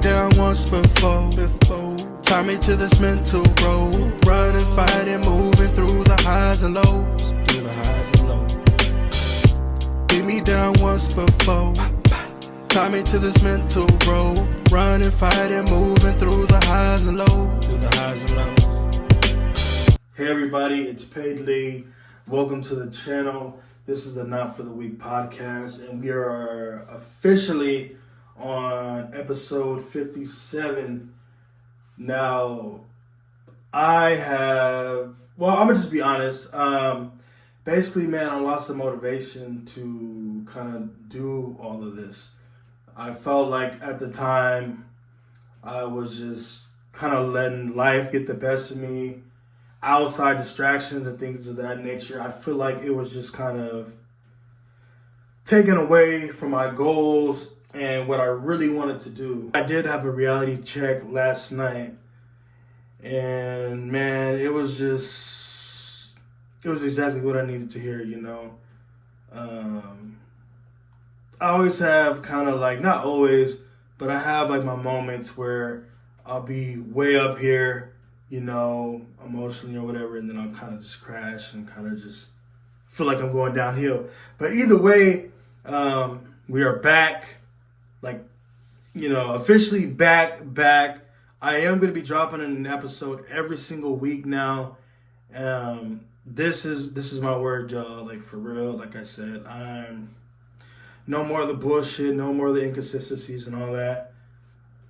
down once before. Tie me to this mental road. Running, fighting, moving through the highs and lows. Beat me down once before. Tie me to this mental road. Running, fighting, moving through the highs and lows. Hey everybody, it's Paid Lee. Welcome to the channel. This is the Not For The Weak podcast, and we are officially on episode 57. Now, I'm gonna just be honest. Basically, man, I lost the motivation to kind of do all of this. I felt like at the time I was just kind of letting life get the best of me. Outside distractions and things of that nature, I feel like it was just kind of taken away from my goals and what I really wanted to do. I did have a reality check last night, and man, it was exactly what I needed to hear, you know. I always have kind of like, not always, but I have like my moments where I'll be way up here, you know, emotionally or whatever, and then I'll kind of just crash and kind of just feel like I'm going downhill. But either way, we are back, like, you know, officially back. I am going to be dropping an episode every single week now. This is my word, y'all, like, for real. Like I said, I'm no more of the bullshit, no more of the inconsistencies and all that.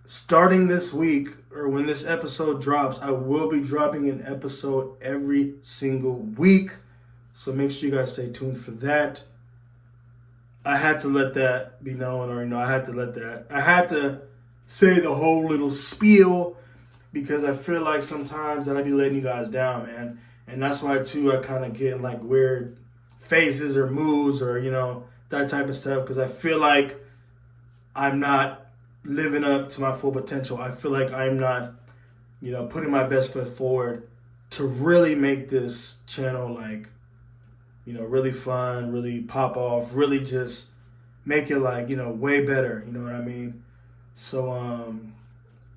Starting this week, or when this episode drops, I will be dropping an episode every single week. So make sure you guys stay tuned for that. I had to let that be known, or, you know, I had to say the whole little spiel, because I feel like sometimes that I be letting you guys down, man. And that's why, too, I kind of get in, like, weird phases or moods or, you know, that type of stuff, because I feel like I'm not living up to my full potential. I feel like I'm not, you know, putting my best foot forward to really make this channel, like, you know, really fun, really pop off, really just make it, like, you know, way better. You know what I mean? So I'm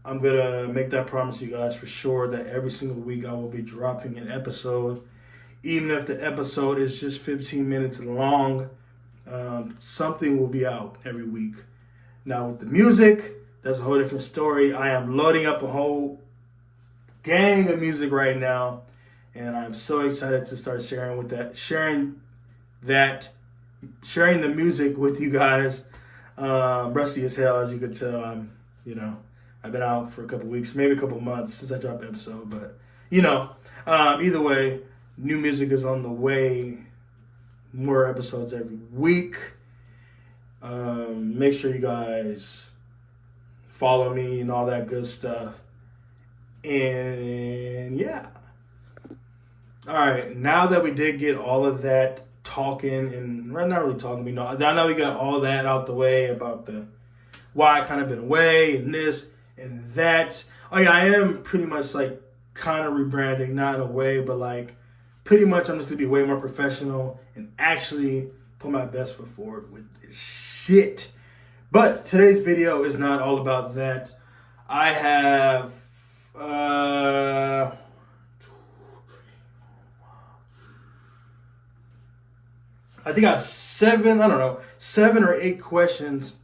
gonna make that promise to you guys for sure, that every single week I will be dropping an episode, even if the episode is just 15 minutes long. Something will be out every week. Now with the music, that's a whole different story. I am loading up a whole gang of music right now, and I'm so excited to start sharing the music with you guys. Rusty as hell, as you could tell. You know, I've been out for a couple weeks, maybe a couple months since I dropped the episode, but you know, either way, new music is on the way. More episodes every week. Make sure you guys follow me and all that good stuff. And yeah. All right. Now that we did get all of that talking, and not really talking, you know, now we got all that out the way about the why I kind of been away and this and that. Oh yeah, I am pretty much like kind of rebranding, not in a way, but like pretty much I'm just gonna be way more professional and actually put my best foot forward with this shit. But today's video is not all about that. I have I think I have 7 or 8 questions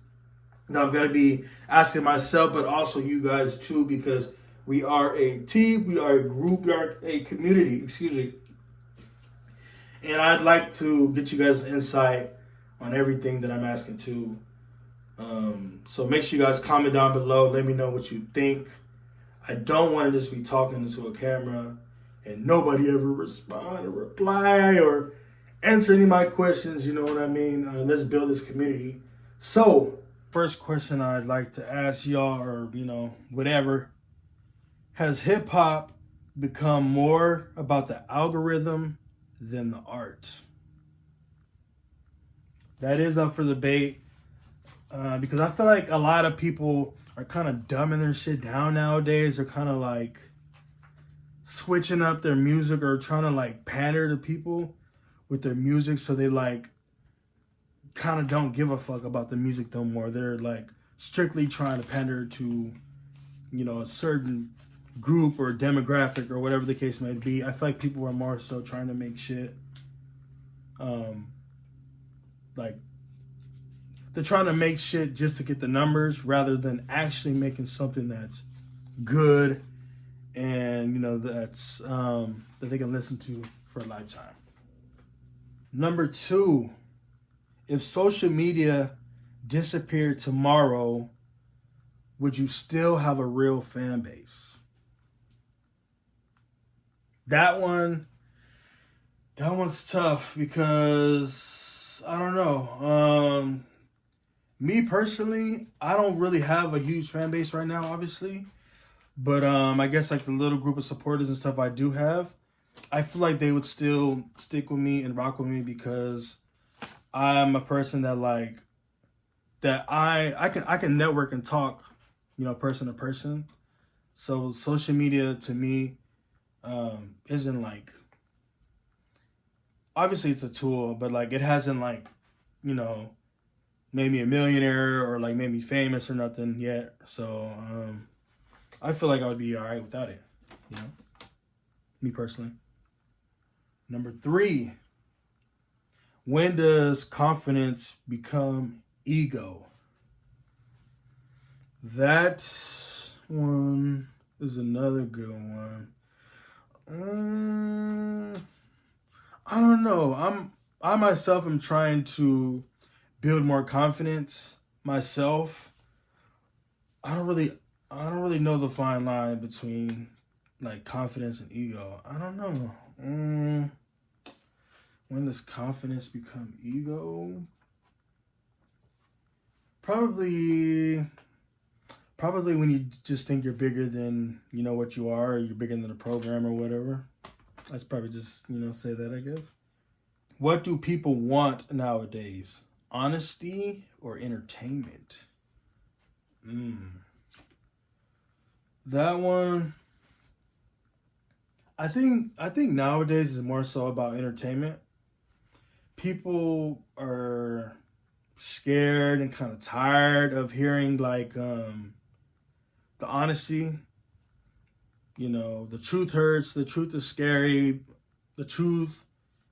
that I'm gonna be asking myself, but also you guys too, because we are a team, we are a group, we are a community, excuse me. And I'd like to get you guys insight on everything that I'm asking too. So make sure you guys comment down below. Let me know what you think. I don't want to just be talking into a camera and nobody ever respond or reply or answer any of my questions. You know what I mean? Let's build this community. So first question I'd like to ask y'all, or, you know, whatever. Has hip hop become more about the algorithm than the art? That is up for debate, because I feel like a lot of people are kind of dumbing their shit down nowadays. They're kind of like switching up their music or trying to like pander to people with their music, so they like kind of don't give a fuck about the music no more. They're like strictly trying to pander to a certain group or demographic or whatever the case may be. I feel like people are more so trying to make shit like they're trying to make shit just to get the numbers rather than actually making something that's good and that's that they can listen to for a lifetime. Number 2, if social media disappeared tomorrow, would you still have a real fan base? That one's tough because I don't know. Me personally, I don't really have a huge fan base right now, obviously. But I guess like the little group of supporters and stuff I do have, I feel like they would still stick with me and rock with me because I'm a person that I can network and talk, person to person. So social media to me isn't like, obviously it's a tool, but like it hasn't like, made me a millionaire or like made me famous or nothing yet. So I feel like I would be all right without it, me personally. Number 3, when does confidence become ego? That one is another good one. I don't know. I myself am trying to build more confidence myself. I don't really know the fine line between like confidence and ego. I don't know. When does confidence become ego? Probably when you just think you're bigger than what you are, or you're bigger than the program or whatever. Let's probably just say that, I guess. What do people want nowadays? Honesty or entertainment? That one, I think nowadays is more so about entertainment. People are scared and kind of tired of hearing like the honesty. The truth hurts, the truth is scary, the truth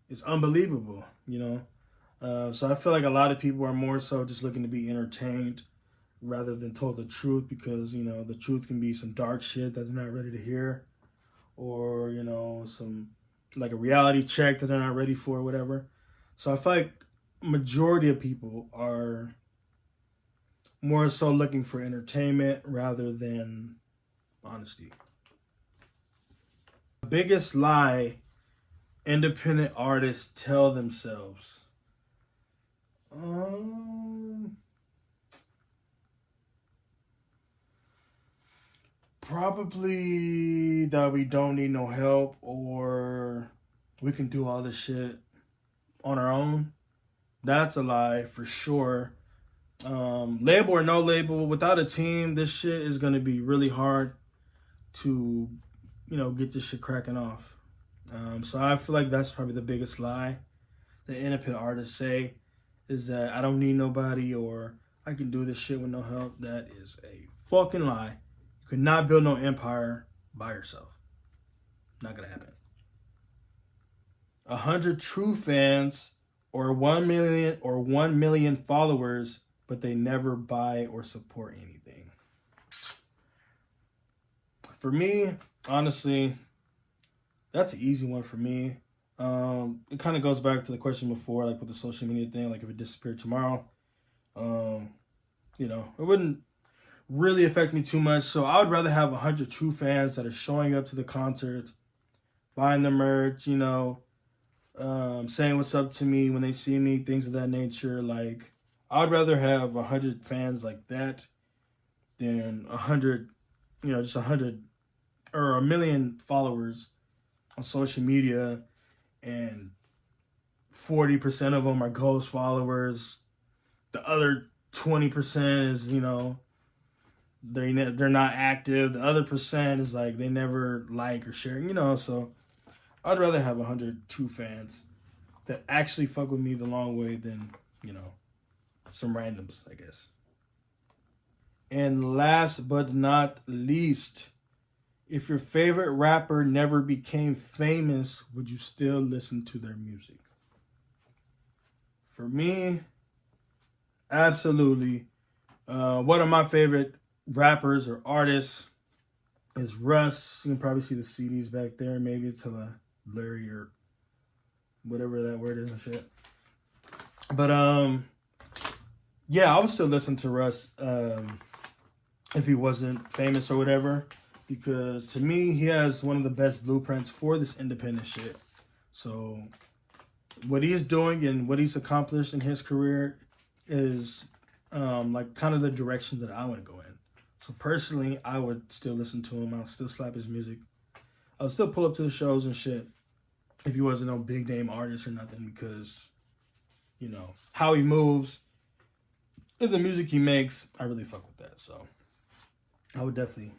is unbelievable, so I feel like a lot of people are more so just looking to be entertained rather than told the truth, because the truth can be some dark shit that they're not ready to hear, or some like a reality check that they're not ready for or whatever. So I feel like majority of people are more so looking for entertainment rather than honesty. The biggest lie independent artists tell themselves. Probably that we don't need no help, or we can do all this shit on our own. That's a lie for sure. Label or no label, without a team, this shit is gonna be really hard to, get this shit cracking off. So I feel like that's probably the biggest lie that independent artists say, is that I don't need nobody, or I can do this shit with no help. That is a fucking lie. You could not build no empire by yourself. Not gonna happen. 100 true fans or 1 million followers, but they never buy or support anything. For me, honestly, that's an easy one for me. It kind of goes back to the question before, like with the social media thing, like if it disappeared tomorrow, it wouldn't really affect me too much. So I would rather have 100 true fans that are showing up to the concerts, buying the merch, saying what's up to me when they see me, things of that nature. Like, I'd rather have 100 fans like that than 100, just 100 or 1 million followers on social media, and 40% of them are ghost followers. The other 20% is, they're not active. The other percent is like they never like or share, so I'd rather have 100 true fans that actually fuck with me the long way than, some randoms, I guess. And last but not least, if your favorite rapper never became famous, would you still listen to their music? For me, absolutely. One of my favorite rappers or artists is Russ. You can probably see the CDs back there. Maybe it's a blurry or whatever that word is and shit. But yeah, I would still listen to Russ if he wasn't famous or whatever, because to me he has one of the best blueprints for this independent shit. So what he's doing and what he's accomplished in his career is like kind of the direction that I want to go in. So personally, I would still listen to him. I'll still slap his music. I would still pull up to the shows and shit if he wasn't no big name artist or nothing, because, you know, how he moves and the music he makes, I really fuck with that. So I would definitely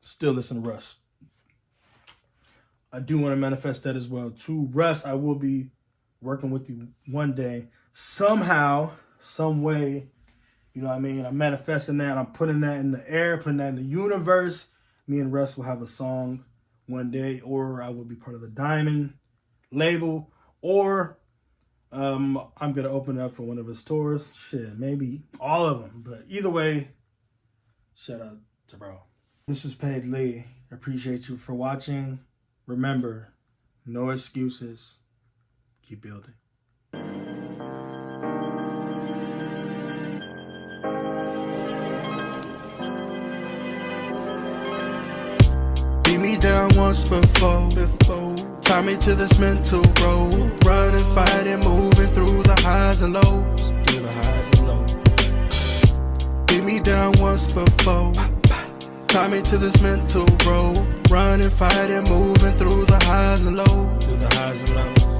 still listen to Russ. I do want to manifest that as well. To Russ, I will be working with you one day. Somehow, some way, you know what I mean? I'm manifesting that. I'm putting that in the air, putting that in the universe. Me and Russ will have a song one day, or I will be part of the Diamond label, or I'm going to open up for one of his tours. Shit, maybe all of them. But either way, shout out to bro. This is Paid Lee. Appreciate you for watching. Remember, no excuses. Keep building. Beat me down once before. Tie me to this mental road. Running, fighting, moving through the highs and lows. Beat me down once before. Tie me to this mental road. Running, fighting, moving through the highs and lows.